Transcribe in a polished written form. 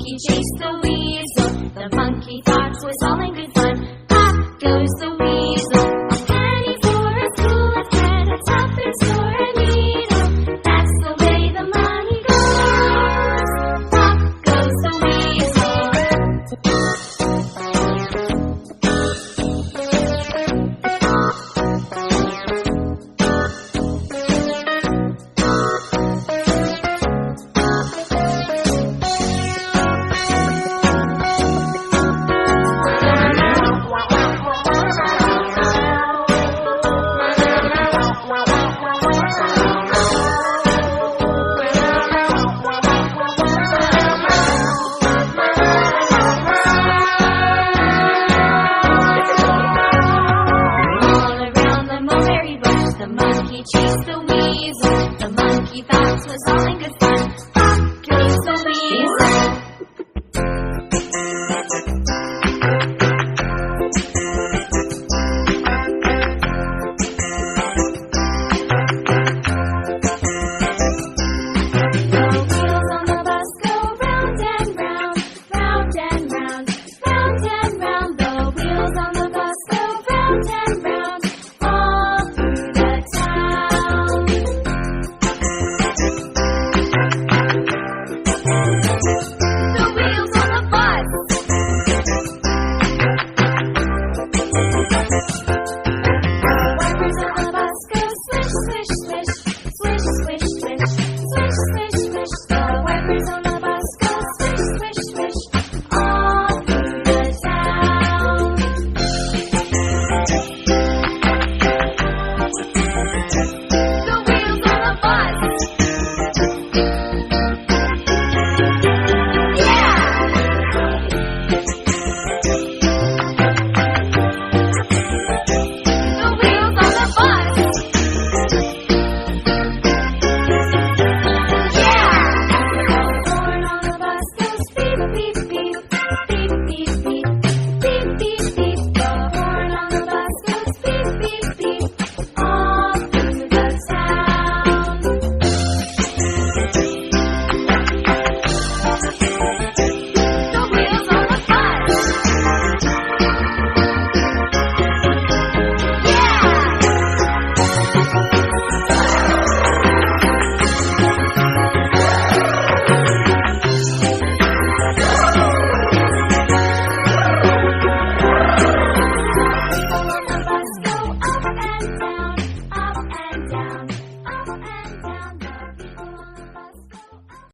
monkey chased the weasel. The monkey thought it was all in good fun. Pop goes the weasel. A penny for a spool of thread, a tuppence for a needle. That's the way the money goes. Pop goes the weasel. The monkey chased the weasel. The monkey thought it was all in good fun. Pop goes the weasel. The wheels on the bus go round and round, round and round, round and round. The wheels on the bus go round and round, all through the town. The wheels on the bus. The wipers on the bus go swish, swish, swish, swish, swish, swish, swish, swish, swish. The wipers on the bus go swish, swish, swish, all through the town. The wheels on the bus. Yeah! The wheels on the bus. Yeah! The horn on the bus goes beep, beep, beep, beep, beep, beep, beep, beep, beep. The horn on the bus goes beep, beep, beep, all through the town. The wheels on the bus. Yeah!